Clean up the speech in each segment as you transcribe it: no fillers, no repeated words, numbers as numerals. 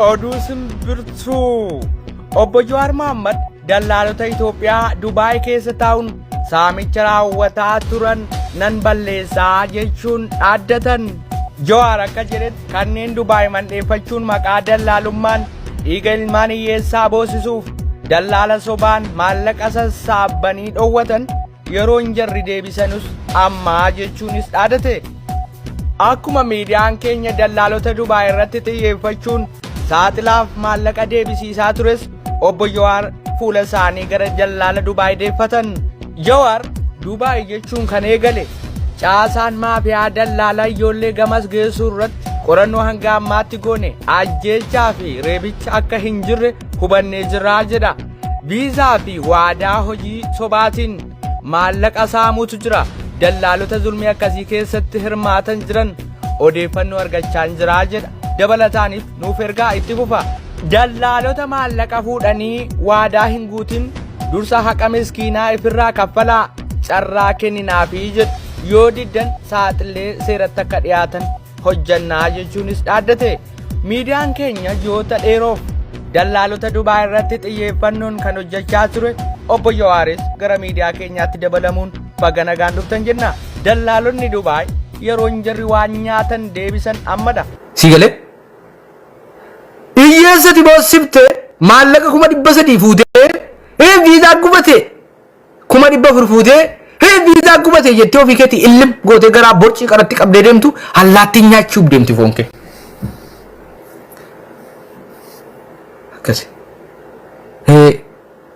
Oduu simbirtuu Obbo Jawaar Mohaammed dallaalota Itoophiyaa Dubaay keessa taa'uun saamicha raawwataa turan nan balleessaa jechuun dhaaddatan. Jawaar akka jedhetti kanneen Dubaay mandheeffachuun maqaa dallaalummaan dhiiga ilmaan hiyyeessaa boosisuuf dallaala sobaan maallaqa sassaabbanii dhoowwatan yeroo hin jarri deebisanus ammaa jechuunis dhaadate. Akkuma miidiyaan keenya dallaalota Dubaay irratti xiyyeeffachuun saaxilaaf maallaqa deebisiisaa tures Obbo Jawaar fuula isaanii gara dallaala Dubaay deeffatan. Jawaar Dubaay jechuun kan eegale caasaan maafiyaa dallaala ijoollee gamas geessuu irratti qorannoo hanga ammaatti goone ajjeechaa fi reebicha akka hin jirre hubannee jirraa jedha. Viizaa fi waadaa hojii sobaatiin maallaqa saamuutu jira. Dallaalota zulmii akkasii keessatti hirmaatan jiran odeeffannoo argachaa jiraa jedha. Dabalataaniif nuuf ergaa itti fufa. Dallaalota maallaqa fuudhanii waadaa hin guutin dursa haqa miskiinaa ifirraa kaffalaa carraa kenninaafii jedhu. Yoo diddan saaxilee seeratti akka dhiyaatan hojjannaa jechuunis dhaaddate. Miidiyaan keenya ji'oota dheeroof dallaalota Dubaay irratti xiyyeeffannoon kan hojjechaa ture. Obbo Jawaaris gara miidiyaa keenyaatti dabalamuun baga nagaan dhuftan jenna. Dallaalonni Dubaay yeroo jarri waan nyaatan deebisan ammadha. Sigalee hiyyeessati boosifte maallaqa 300 fuutee viizaa gubate 400 fuutee viizaa gubate jettee ofii keetii illim gootee garaa borcii qaratti qabdee deemtu allaattii nyaachuuf deemti foonke.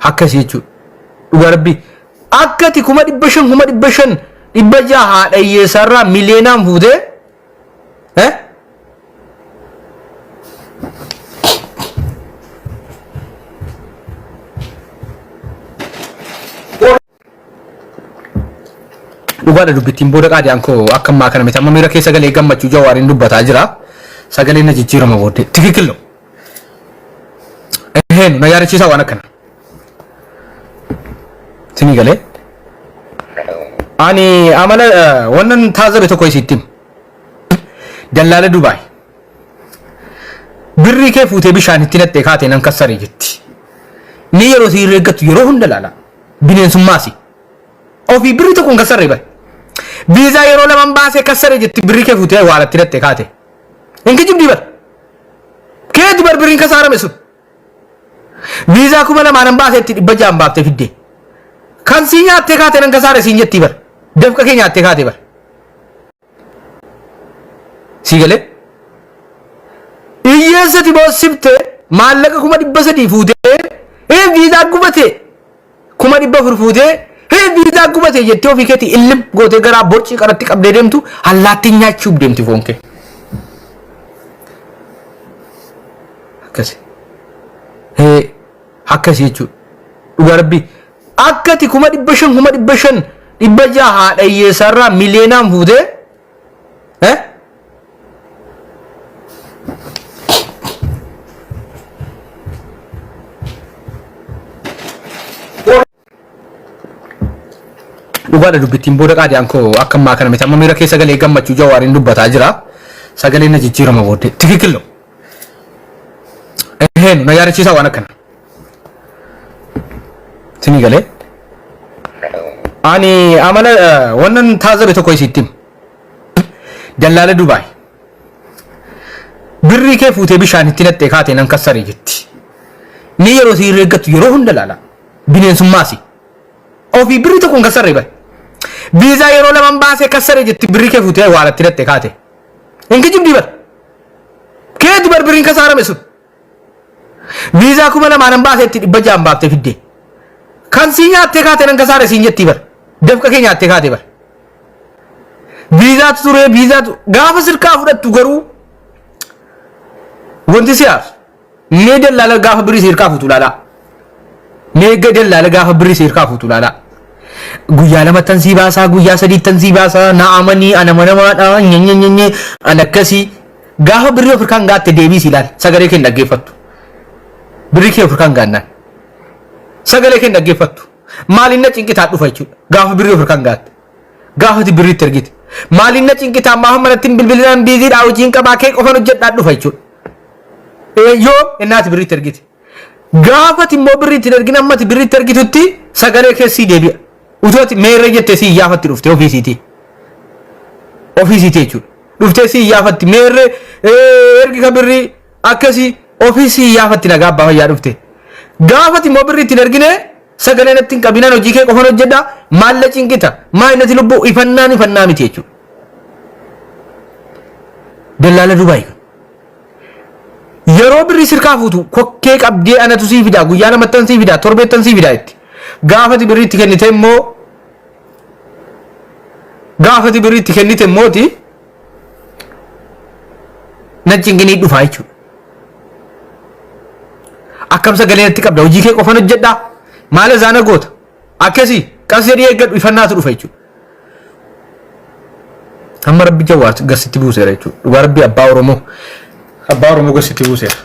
Akkasi jechuudha. Dhugaa rabbii akkati 500,000 dhibba haadha hiyyeessarraa miliyeenaan fuutee dhugaadha dubbittiin booda qaadiyaan koo akka ammaa kana miti amma miira keessa galee gammachuu Jawaariin dubbataa jira. Sagaleen na jijjiirama booddee tikikillo na yaadachiisaa waan akkana sinii galee ani amala wannan taazabe tokko isittim dallaala Dubaay birrii kee fuutee bishaan itti nattee kaatee nan kassaree jetti. Ni yeroo si reeggattu yeroo hunda laala bineensummaasi ofii birrii tokkoon kassaree bare. Viizaa yeroo lamaan baasee kassaree jetti birrii kee fuutee waalatti nattee kaate. Inki jibdii bar keetti bar birriin kasaarame sun. Viizaa 2,000 baasee itti 600 baaftee fiddee. Kan si nyaattee kaate nan kasaare siin jetti bar. Dafqa kee nyaattee kaate bar. Sigalee hiyyeessati boosifte maallaqa 300 fuutee viizaa gubate 400 fuutee viizaa gubate jettee ofii keetii illim gootee garaa borcii qaratti qabdee deemtu allaattii nyaachuuf deemti foonke. Akkasi akkasi jechuudha. Dhugaa rabbii akkati 500,000 dhibba haadha hiyyeessarraa miliyeenaan fuutee dhugaadha dubbittiin booda qaadiyaan koo akka ammaa kana miti amma miira keessa galee gammachuu Jawaariin dubbataa jira. Sagaleen na jijjiirama booddee tikikillo na yaadachiisaa waan akkana sinii galee ani amala wannan taazabe tokko isittim dallaala Dubaay birrii kee fuutee bishaan itti nattee kaatee nan kassaree jetti. Ni yeroo si reeggattu yeroo hunda laala bineensummaasi ofii birrii tokkoon kassaree bare. Viizaa yeroo lamaan baasee kassaree jetti birrii kee fuutee waalatti nattee kaate. Inki jibdii bar keetti bar birriin kasaarame sun. Viizaa 2,000 baasee itti 600 baaftee fiddee. Kan si nyaattee kaate nan kasaare siin jetti bar. Dafqa kee nyaattee kaate bar. Viizaatu ture viizaatu gaafa sirkaa fudhattu garuu wanti siyaas mee dallaala gaafa birrii sirkaa fuutu laala. Mee dallaala gaafa birrii sirkaa fuutu laala. Guyyaa 2 tansii baasaa guyyaa 3 tansii baasaa na amanii ana manamaadha nyenyenyenye anakkasii gaafa birrii ofirkaan gaatte deebii ilaal sagalee kee dhaggeeffattu. Birrii kee ofirkaan gaannaan sagalee kee dhaggeeffattu maalinna cinqitaa dhufa jechuudha. Gaafa birrii ofirkaan gaatte gaafa birriitti ergite maalinna cinqitaa maahammanatti bilbilaan biiziidhaa hojiin qabaa kee qofan hojjedhaa dhufa jechuudha. yoo innaati birriitti ergite gaafati immoo birriitti ergina ammati birriitti ergitutti sagalee keessii deebi'a utooti meerre jettee si iyyaafaatti dhufte ofiisiitii jechuudha dhuftee si iyyaafatti meerre ergi ka birrii akkasii ofiisii iyyaafatti nagaa abbaa fayyaa dhufte gaafati immoo birriitti ergine sagalee natti hin qabinaan hojii kee qofan hojjedha maalla cinqita maa innati lubbuu ifannaa miti jechuudha dallaala Dubaay yeroo birrii sirkaa fuutu kokkee qabdee anatu sii fidaa guyyaa lamattan sii fidaa torbeettan sii fidaa itti gaafati birriitti kennite immooti na cinqinii dhufaa jechuudha akkam sagalee natti qabda hojii kee qofan hojjedha maala zaana goota akkasii qas jedhee eeggadhu ifannaatu dhufa jechuudha amma rabbi jawwaat gasitti buuseera jechuudha dhugaa rabbi abbaa oromoo gasitti buuseera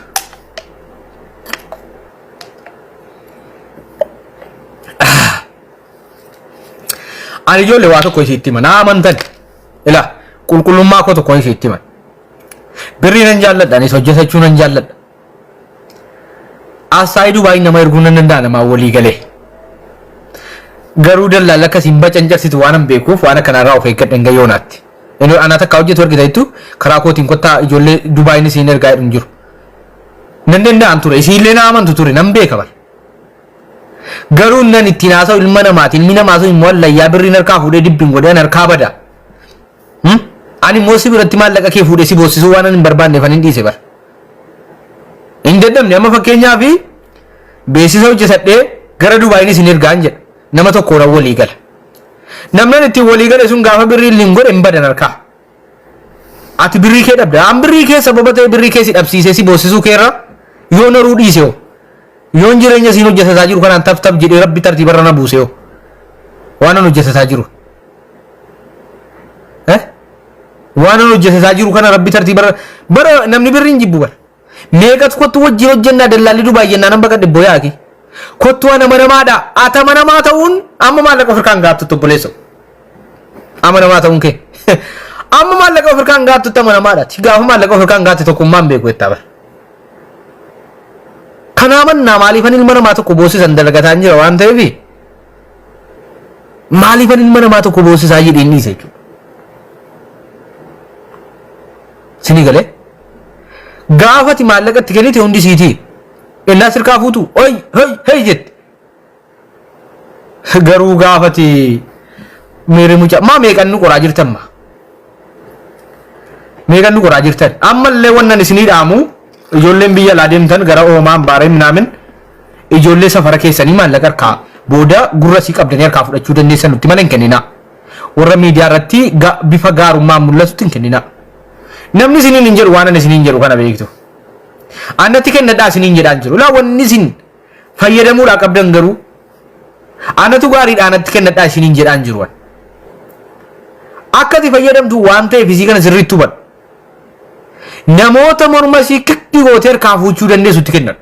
ani ijoollee waa tokko isiitti hima naa amantan ilaa qulqullummaa koo tokko isiitti hima birrii nan jaalladha anis hojjetachuu nan jaalladha asaayi Dubaay nama erguu nan danda'a namaa walii galee garuu dallaala akkasiin bacancarsitu waan hin beekuuf waan akkanarraa of eeggadhan gayyoonaatti inni ana takka hojjetu ergita jettu karaa kootiin kottaa ijoollee Dubaay ni siin ergaa jedhu jiru nan danda'an ture isiillee na amantu ture nan beeka bar garuu nan ittiin haasa'u ilma namaatiin ilmi namaa sun immoo allayyaa birriin harkaa fuudhee dibbiin godhee harkaa bada ani immoo si biratti maallaqa kee fuudhee si boossisuu waan hin barbaanneef ani hin dhiise bar hin dadhabne amma fakkeenyaaf beeksisa hojjetadhee gara Dubaay ni siin ergaan jedha nama tokkoon walii gala namni ittiin walii gale sun gaafa birrii hin godhe hin badan harkaa ati birrii kee dhabda an birrii kee sababa ta'e birrii kee si dhabsiisee si boossisuu keerra yoo naruu dhiise hoo yoon jireenya siin hojjetataa jiru kanaan taf jedhee rabbi tartiibarra na buuse hoo waan an hojjetataa jiru waan an hojjetataa jiru kana rabbi tartiibarra bara namni birrii hin jibbu bara meeqatu kottu wajjin hojjennaa dallaalli Dubaay jennaan hamba gadhe boyaaki kottu amanamaadha ati amanamaa ta'uun amma maallaqa ofirkaan gaattutti obboleessa amanamaa ta'uun kee amma maallaqa ofirkaan gaattutti amanamaadha gaafa maallaqa ofirkaan gaatte tokkummaan beeku jettaa bara kanaamanna maaliifan ilma namaa tokko boosisan dalagataan jira waan ta'eef maaliifan ilma namaa tokko boosisaa jedheen dhiise jechuudha sinii galee gaafati maallaqatti kennite hundi siitii innaa sirkaa fuutu hey jette garuu gaafati meere mucaa maa meeqan nu qoraa jirtan ammallee wannan isinii dhaamu ijoolleen biyya alaa deemtan gara oomaan baaree minaamin ijoollee safara keessanii maallaqa harkaa booda gurra sii qabdanii harkaa fudhachuu dandeessan nutti mana hin kennina warra miidiyaa irratti bifa gaarummaan mul'atutti hin kennina namni isiniin hin jedhu waan ani isiniin jedhu kana beektu annatti kennadhaa isiniin jedhaan jiru laa wanni isin fayyadamuudhaa qabdan garuu annatu gaariidhaa annatti kennadhaa isiniin jedhaan jiru akkati fayyadamtu waan ta'eef isii kana sirriitti hubadhu namoota morma sii kikki gootee harkaa fuuchuu dandeessutti kennan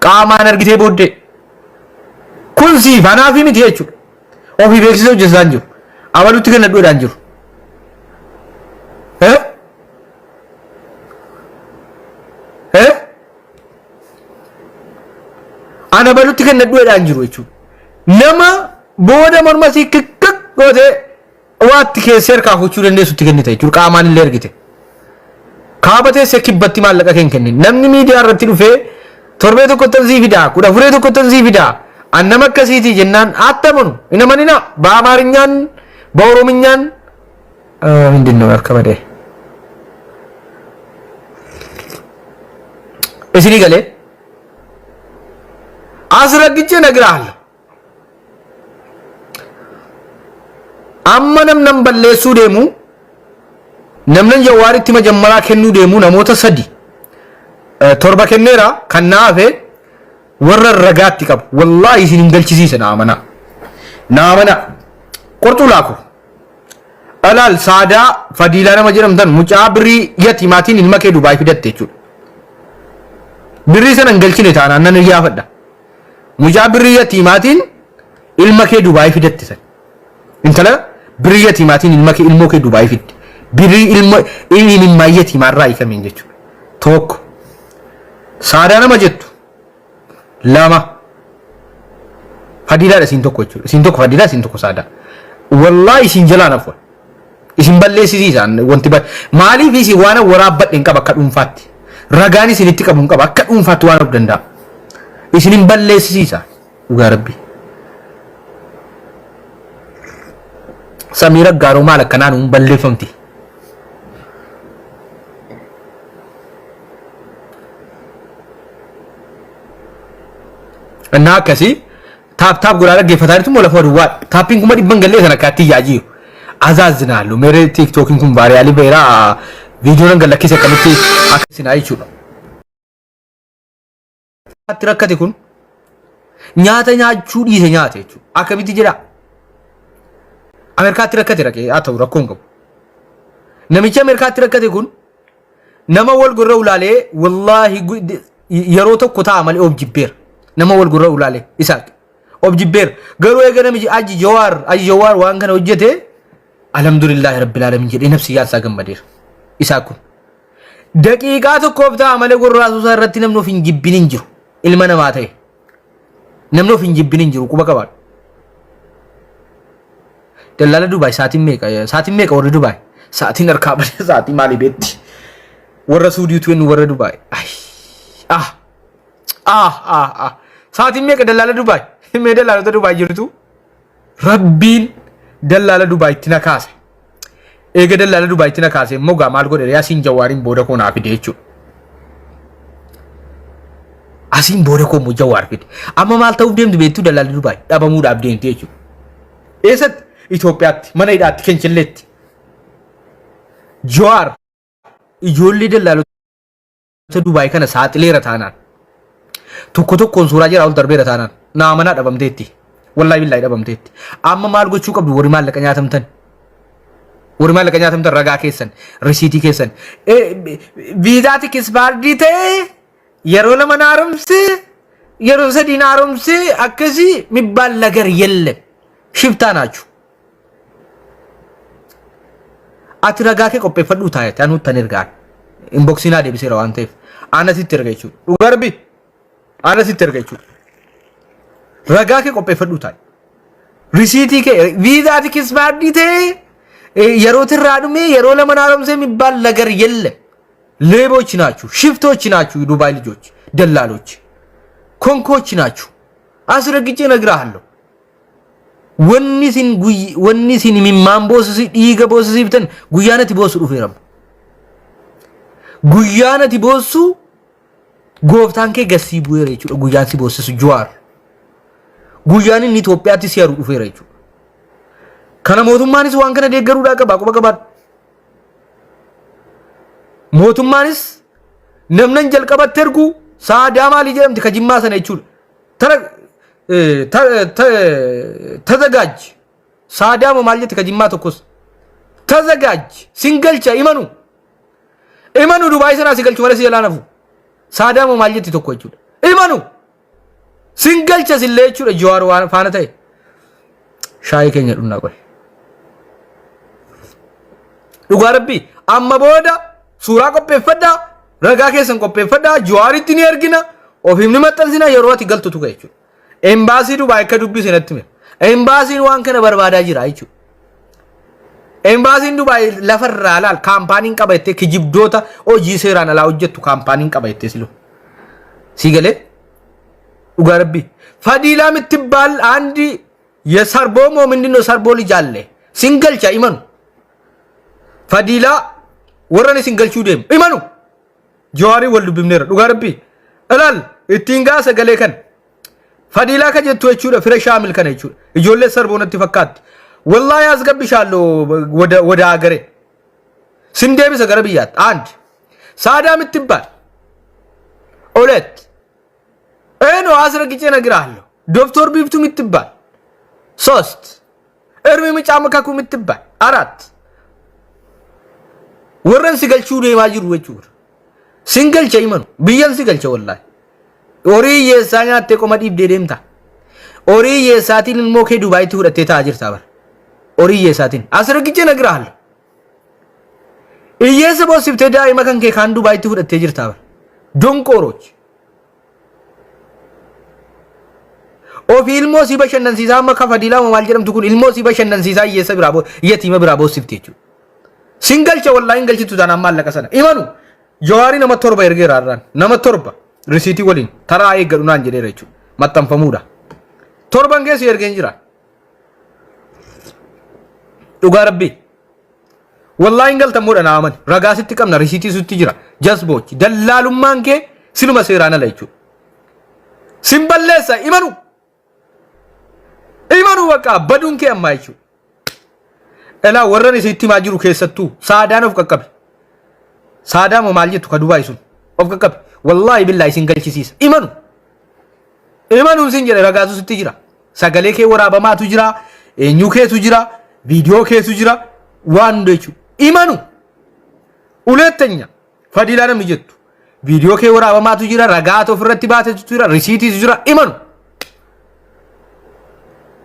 qaamaan argitee booddee kun siif anaafi miti jechuudha ofii beeksisa hojjetaan jiru amalutti kennadhuudhaan jiru ana balutti kennadhuudhaan jiru jechuudha nama booda morma sii kikki gootee waatti keessee harkaa fuuchuu dandeessutti kennita jechuudha qaamaan illee argite kaabatee sekibbatti maallaqa keen kennin namni miidiyaa irratti dhufee torbee tokkottan sii fidaa kudha furee tokkottan sii fidaa annama akkasiitii jennaan attamanu inamanina በአማርኛን በኦሮምኛን ምንድን ነው ያርከበደ እስኒ ገለ አስረግጬ እነግርሃለሁ አመነም ነም በለሱ ደሙ namnan jawaaritti majammaraa kennuu deemu namoota sadi torba kenneera kan naafe warra ragaatti qabu wallahi isin hin galchisiisa naamana qorxuu laaku alaal saadaa fadiilaa nama jedhamtan mucaa birrii yatimaatiin ilma kee Dubaay fidatte jechuudha birrii sana hin galchine taanaan nan iyyaafadha mucaa birrii yatimaatiin ilma kee Dubaay fidatte san intala birrii yatimaatiin ilmoo kee Dubaay fidde birrii ilma yatiimarraa hiikamin jechuudha tokko Saadana majettu lama fadila isin tokko jechuudha. Isin tokko fadila isin tokko saada. Wallahi isin jalaa nafu. Isin balleessisiisan wanti maaliif isin waan waraabbadhen qaba akka dhuunfaatti. Ragaan isinitti qabuun qaba akka dhuunfaatti waan of danda'a. Isin balleessisiisan dhugaa rabbi. Samira gaaroo maal akkanaan uun balleeffamti. እና ከሲ ታፕ ጉራራ ገፈታሪቱ ሞላ ፎርዋ ታፒንግ ኩማ ዲበን ገለ ሰና ካቲ ያጂ አዛዝናሉ ሜሬ ቲክቶኪንግ ኩን ባሪያሊ በራ ቪዲዮን ገለ ከሰ ከመቲ አክሲና አይቹ አትረከቲ ኩን ኛተኛቹ ዲሰኛቴቹ አከሚቲ ጅራ አሜሪካ ትረከቲ ረከ አተው ረኮንጎ ነሚቸ አሜሪካ ትረከቲ ኩን ነማ ወል ጉረው ላሌ ወላሂ የሮቶ ኮታ አመል ኦብጂቤር nama wal gurra ulale isak objibber garu egana miji aji jawar waan kana hojjete alhamdulillah rabbil alamin jedhe nafsi yaasa gammadeer isakun daqiiqa tokko bita amale gurra suusa irratti namno fin jibbinin jiru ilma nama ta'e namno fin jibbinin jiru kuba qabaad dallala dubai saatin meeqa warra dubai saatin arkaa bade saati maali beetti warra suudiitu en warra dubai Saati meeqa dallala Dubai mee dallaalota Dubai jirtu Rabbiin dallala Dubai itti na kaase eega dallala Dubai itti na kaase immoo gaa maal godhe Yaasiin Jawaariin booda koo naa fide jechuudha. Asiin booda koo immoo Jawaar fide amma maal ta'uuf deemtu beektu dallala Dubai dhabamuudhaaf deemte jechuudha. Eessatti Itoophiyaatti mana hidhaatti Kencilleetti Jawaar ijoollee dallaalota Dubai kana saaxileera taanaan tokko tokkoon suuraa jira ol darbeera taanaan naamana dhabamteetti wallahi billahi dhabamteetti amma maal gochuu qabdu warri maallaqa nyaatamtan ragaa keessan risiitii keessan viizaati kisbaardii ta'e yeroo lama naaromse yeroo sadii naaromse akkasii mibbaan lagar yelle shiftaa naachu ati ragaa kee qopheeffadhuu taayate anu tan ergaan inboxinaa deebiseera waan ta'eef ana sitti erga jechuudha dhugaa rabbi ana sitti erga jechuudha ragaa kee qopheeffadhuu taay risiitii kee viizaati kisbaardii ta'e yeroo tirraa dhume yeroo lama naaromse mibbaan lagar yelle ሌቦች ናችሁ ሽፍቶች ናችሁ ዱባይ ልጆች ደላሎች ኮንኮች ናችሁ አስረግጬ ነግራለሁ ወንሲን ሚማምቦስ ዲገ ቦስ ሲብተን ጉያነት ቦስ ዱፌራም ጉያነት ቦሱ ጎፍታንኬ ገሲ ቡየሬቹ ጉያን ሲቦስስ ጁዋር ጉያንን ኢትዮጵያቲ ሲያሩ ዱፌራቹ ከነ ሞቱማንስ ዋን ከነ ደገሩ ዳቀ ባቆበቀባ ሞቱማንስ ነምነን ጀልቀበት ተርጉ ሳዳማ ሊጀምት ከጅማ ሰነቹ ተዘጋጅ ሳዳማ ማለት ከጅማ ተኮስ ተዘጋጅ ሲንገልቻ ኢመኑ ዱባይ ሰና ሲገልቹ ማለት ይላነፉ ሳዳማ ማለት ተኮቹ ኢመኑ ሲንገልቻ ሲለቹ ጀዋር ፋነታይ ሻይ ከኛ ዱና ቆይ ዱጋረቢ አመቦዳ ሱራ ቆጴፈዳ ረጋ ከሰን ቆጴፈዳ ጀዋሪት ኒ ergina ofim ni maxxansina yeroo ati galtutu gaechu ኤምባሲ ዱባይ ከዱቢ ሰነትም ኤምባሲን ዋን ከነ በርባዳ ጅራ አይቹ ኤምባሲን ዱባይ ለፈራላል ካምፓኒን ቀበይቴ ከጅብዶታ ኦጂ ሴራን አላውጀቱ ካምፓኒን ቀበይቴ ሲሉ ሲገለ ኡጋረቢ ፈዲላ ምትባል አንዲ የሰርቦሞ ምንድነው ሰርቦ ልጅ አለ ሲንገልቻ ኢመኑ ፈዲላ ወረኔ ሲንገልቹ ደም ኢመኑ ጀዋሪ ወልዱ ቢምነር ኡጋረቢ እላል እቲንጋ ሰገለከን ፈዲላ ከጀቱ እቹ ፍሬሻ ሚል ከነቹ እጆለ ሰርቦነት ይፈካት ወላሂ አስገብሻለሁ ወደ ሀገሬ ስንዴ ቢሰገረብያት አንድ ሳዳ ምትባል ሁለት እኖ አስረግጬ ነግራለሁ ዶክተር ቢብቱ ምትባል ሶስት እርሚ ምጫመካኩ ምትባል አራት ወረን ሲገልቹ ነው ማጅሩ ወቹ ሲንገልቸ ይመኑ ቢየን ሲገልቸ ወላሂ ኦሪ የሳኛ ተቆመዲ ደደምታ ኦሪ የሳቲን ሞኬ ዱባይ ትውረቴ ታጅርታ በር ኦሪ የሳቲን አስረግጬ ነግራለሁ እየሰቦ ሲብተዳ ይመከንከ ካን ዱባይ ትውረቴ ጅርታ በር ዶንቆሮች Ofii ilmoo si bashannansiisaa amma kafa diilama maal jedhamtu kun ilmoo si bashannansiisaa hiyyeessa biraa yatiima biraa boosifti jechuudha. Singalcha wallaahi galchitu taanaan maallaqa sana imanu Jawaarii nama 7 ergeera har'aan nama 7 risiitii waliin taraa eeggadhu naan jedheera jechuudha maxxanfamuudha. 7 keessa ergeen jira. Dhugaa rabbii wallaahi galtamuudha naaman ragaasitti qabna risiitii sutti jira jasboochi dallaalummaan kee siluma seeraan ala jechuudha. Simballeessa imanu bakka baduun kee ammaa jechuudha. Elaa warran isitti maa jiru keessattuu saadaan of qaqqabe. Saadaan moo maal jettu ka Dubaay sun of qaqqabe. Wallaahi billaahi isin galchisiisa. Imanuun sin jedhe ragaasu sitti jira. Sagalee kee waraabamaatu jira. Eenyu keetu jira. Viidiyoo keetu jira. Waan hunda jechuudha. Imanu uleettanya fadilaa namni jettu. Viidiyoo kee waraabamaatu jira. Ragaatu ofirratti baatetu jira. Risiitiitu jira. Imanu.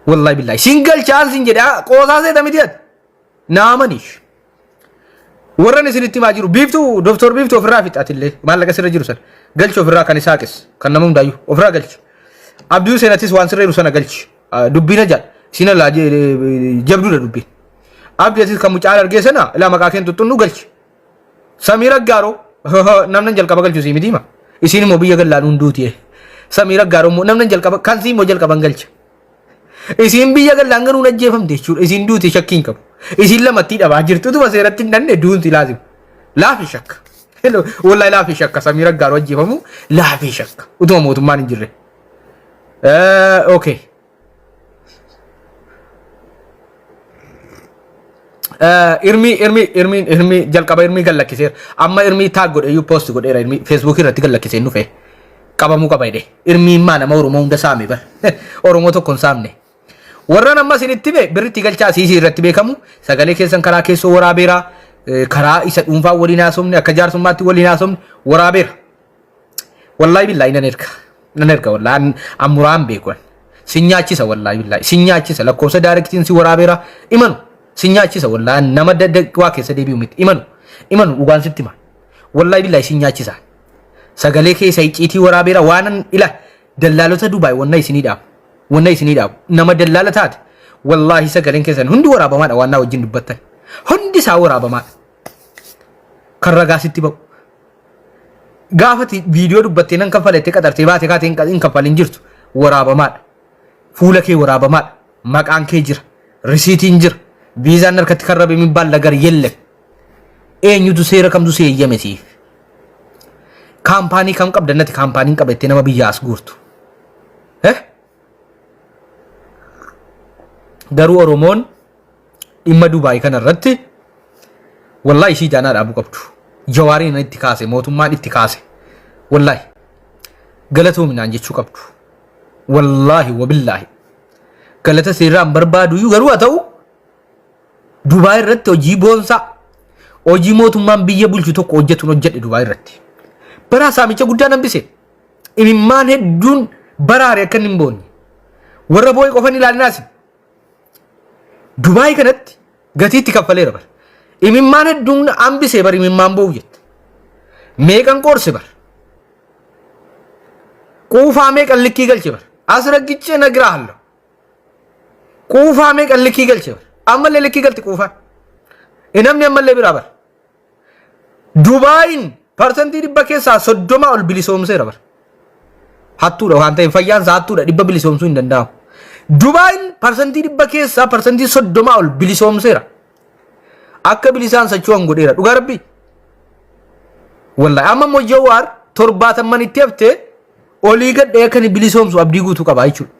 Wallahi billahi single chance in jedha qoosaa seeta mitiat naamanish warran isinitti maa jiru biiftu doktor biiftu ofirraa fixatillee maallaqa sirra jiru san galchi ofirraa kan isaaqis kan nama hundaayu ofirraa galchi abduu seenatis waan sirreeru sana galchi dubbina jaa sina laa jabduudha dubbiin abdiyatis kan mucaa argee sana ilaa maqaa keen tuttunnu galchi Samira Gaaro namnan jalqaba galchu si mitiima isin immoo biyya gallaan hunduuti Samira Gaaro namnan jalqaba kan si immoo jalqaban galcha isin biyya gallaan garuu ajjeefamte jechuudha isin duuti shakkiin qabu isin lamatti dhabaa jirtu tuma seeratti hin danne duunti laazim laafi shakka wallahi laafi shakka Samira Gaaro ajjeefamu laafi shakka utuma mootummaan hin jirre okay irmi jalqaba irmi gallakkiseera amma irmi taag godhe iyyuu post godheera irmi Facebook irratti gallakkisee nu fee qabamuu qaba jedhe irmi immaa nama Oromoo hunda saame bar Oromoo tokkoon saamne warra nama isinitti be birritti galchaa siisii irratti beekamu sagalee keessan karaa keessoo waraabeera karaa isa dhuunfaa waliin haasofne akka jaarsummaatti waliin haasofne waraabeera wallahi billahi nan erga wallahi amuraan beekuun sinyaachisa wallahi billahi sinyaachisa lakkoofsa daarektiin si waraabeera imanu sinyaachisa wallahi nama waa keessa deebi'u miti imanu dhugaan sitti ma wallahi billahi sinyaachisa sagalee keessa icciitii waraabeera waanan ila dallaalota Dubaay wanna isinidhaaf nama dallaala taate wallahi sagaleen keessan hundi waraabamaadha waan wajjin dubbattan hundi isaa waraabamaadha kan ragaasitti ba'u gaafati viidiyoo dubbattee nan kanfalettee qaxartee baatee kaatee hin kanfalin jirtu waraabamaadha fuula kee waraabamaadha maqaan kee jira risiitiin jira viizaan harkatti kan rabe mibbaan lagar yelle eenyutu seera kamtu seeyyame siif kaampaanii kam qabdannati kaampaaniin qabattee nama biyya as guurtu garuu Oromoon dhimma Dubaay kana irratti wallahi ishii jaanaa dhaabuu qabdu Jawaariin itti kaase mootummaan itti kaase wallahi galatoominaan jechuu qabdu wallahi wabillahi galata seeraan barbaadu iyyuu garuu haa ta'u Dubaay irratti hojii boonsaa hojii mootummaan biyya bulchu tokko hojjetuun hojjedhe Dubaay irratti bara saamicha guddaa nambise imimmaan hedduun baraare akka hin boonye warra boo'ee qofan ilaalinaas Dubaay kanatti gatiitti kaffaleera bar imimmaan hedduun hambisee bar imimmaan boo'u jette meeqan qoorse bar quufaa meeqan likkii galche bar as raggichee nagiraa hallo quufaa meeqan likkii galche bar ammallee likkii galti quufaan namni ammallee biraa bar Dubaayin parsantii 100 keessaa 30 ol bilisoomseera bar hattuudha waan ta'eef fayyaan isaa hattuudha 100 bilisoomsuu hin danda'amu Dubaayin parsantii 100 keessaa parsantii 30 ol bilisoomseera akka bilisaan sachuun godheera dhugaa rabbii wallahi amma Jawaar 70 itti haftee olii gadhee akka bilisoomsu abdii guutuu qaba jechuudha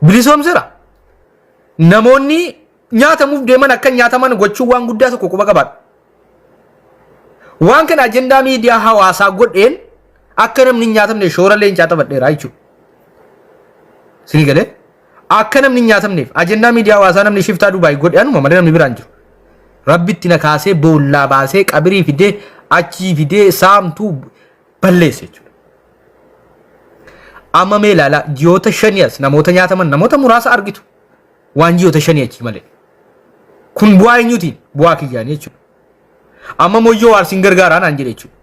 bilisoomseera namoonni nyaatamuuf deeman akka nyaataman gochuu waan guddaa tokko quba qabaadha waan kana ajendaa miidiyaa hawaasaa godheen akka namni nyaatamne shoorallee nyaatamadheera jechuudha sini galee akka namni nyaatamneef ajendaa miidiyaa hawaasaa namni shiftaa Dubaay godheanuma malee namni biraan jiru rabbitti na kaasee boollaa baasee qabirii fidee achii fidee saamtuu balleesse jechuudha amma mee ilaala ji'oota 5 namoota nyaataman namoota muraasa argitu waan ji'oota 5 achi malee kun bu'aa eenyuutiin bu'aa kiyyaanii jechuudha amma Jawaar sin gargaaraa naan jedhe jechuudha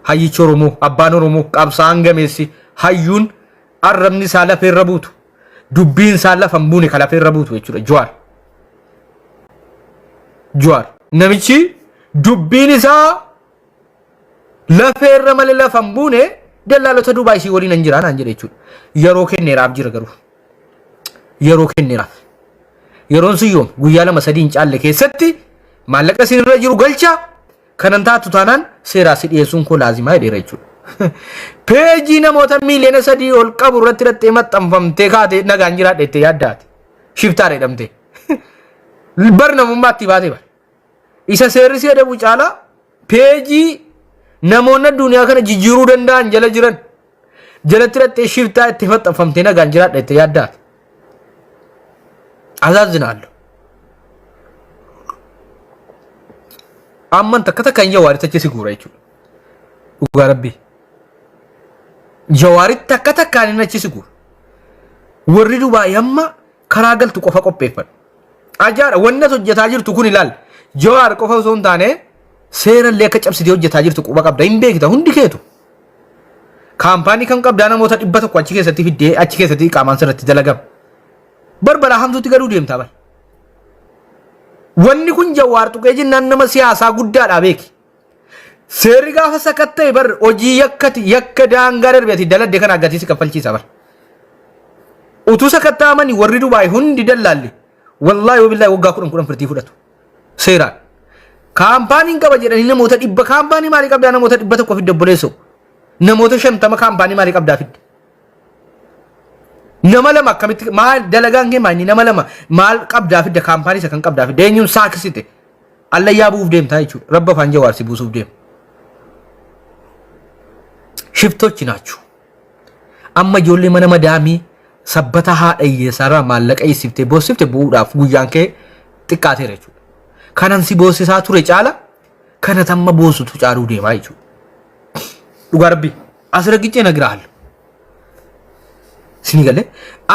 hayyichi Oromoo abbaan Oromoo qabsaa'aan gameessi hayyuun arrabni isaa lafee irra buutu dubbiin isaa lafa hin buune kan lafee irra buutu jechuudha Jawaar namichi dubbiin isaa lafee irra malee lafa hin buune dallaalota Dubaay si waliin hin jiraan an jedhe jechuudha yeroo kenneeraaf jira garuu yeroo kenneeraaf yeroon sun yoom guyyaa 2-3 hin caalle keessatti maallaqa sinirra jiru galcha kanan taatu taanaan seeraa si dhiyeessuun koo laazimaa jedheera jechuudha peejii namoota miiliyoona 3 ol qabu irratti hidhattee maxxanfamtee kaatee nagaan jiraadha jettee yaaddaate shiftaa jedhamte bar namummaatti baatee bar isa seerri si adabu caalaa peejii namoonni duniyaa kana jijjiiruu danda'an jala jiran jalatti hidhattee shiftaa itti maxxanfamtee nagaan jiraadha jettee yaaddaate azaazinaalloo amman takka takka hin Jawaaritti achi si guura jechuudha dhugaa rabbii Jawaaritti takka takkaan hin achi si guura warri Dubaay amma karaa galtu qofa qopheeffadhu ajaara wanni hojjetaa jirtu kun ilaal Jawaar qofa osoo hin taane seerallee akka cabsitee hojjetaa jirtu quba qabda hin beekta hundi keetu kaampaanii kan qabdaa namoota 100 achi keessatti fiddee achi keessatti qaamaan sirratti dalagama barbara hamtuutti gaduu deemtaa bar wanni kun Jawaar tuqee jennaan nama siyaasaa guddaadha beeki seerri gaafa sakatta'e bar hojii yakka daangaa darbeeti daladde kan aggatii si kaffalchiisa bar utuu sakatta'amanii warri Dubaay hundi dallaalli wallahi wabillahi waggaa 10 firtii fudhatu seeraan kaampaaniin qaba jedhanii namoota 100 kaampaanii maalii qabdaa namoota 100 fidda obboleessoo namoota 50 kaampaanii maalii qabdaa fidda nama lama akkamitti maal dalagaan kee maal nama lama maal qabdaa fidda kaampaanii isa kan qabdaa fidda eenyuun saakisite allayyaa buuf deemtaa jechuudha rabba afaan Jawaar si buusuuf deemu shiftochi naachuu amma ijoollee mana madaamii sabbata haadha hiyyeessaarraa maallaqa eessifte boossifte bu'uudhaaf guyyaan kee xiqqaateera jechuudha kanan si boossisaa ture caala kana tamma boossutu caaluu deemaa jechuudha dhugaa rabbii as ragichee nagiraal sini galee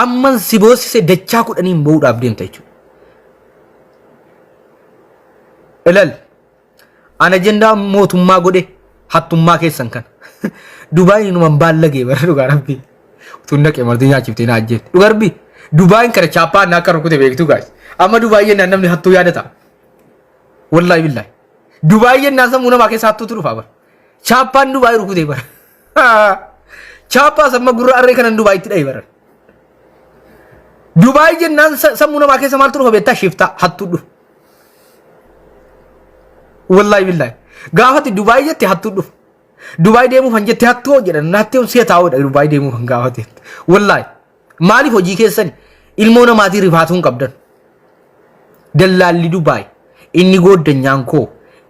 amman si boossise dachaa 10 bu'uudhaaf deemta jechuudha ilal ana jendaa mootummaa godhe hattummaa keessan kan Dubaay numan baallagee bara dhugaa rabbii tunna qemartii nyaachiftee na ajjeette dhugaa rabbii Dubaay kana chaappaa na akka rukute beektu gaas amma Dubaay yennaan namni hattuu yaadata wallahi billahi Dubaay yennaan sammuu namaa keessa hattuutu dhufa bara chaappaan Dubaay rukute bara chaappaa samma gurra arree kanan Dubaay itti dhaye bara Dubaay yennaan sammuu namaa keessa maaltu dhufa beektaa shiftaa hattuu dhufa wallahi billahi gaafati Dubaay jetti hattuu dhufa Dubaay deemuuf han jettee hattoo jedhan naatti on siya taa'uudha Dubaay deemuuf han gaafate wallahi maaliif hojii keessan ilmoo namaatii rifaatuun qabdan dallaalli Dubaay inni gooddanyaan koo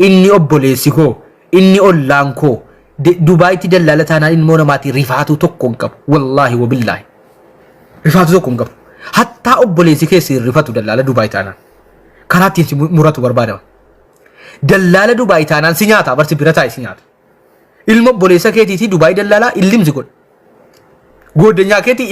inni obboleessi koo inni ollaan koo Dubaayitti dallaala taanaan ilmoo namaatii rifaatuu tokko hin qabu wallahi wabillahi rifaatuu tokko hin qabu hattaa obboleessi keessi rifatu dallaala Dubaay taanaan karaa ittiin si muratu barbaadama dallaala Dubaay taanaan si nyaata barsi bira taa'e si nyaata ilmo obboleessa keetiitii Dubaay dallaalaa illimsi godha gooddanyaa keetii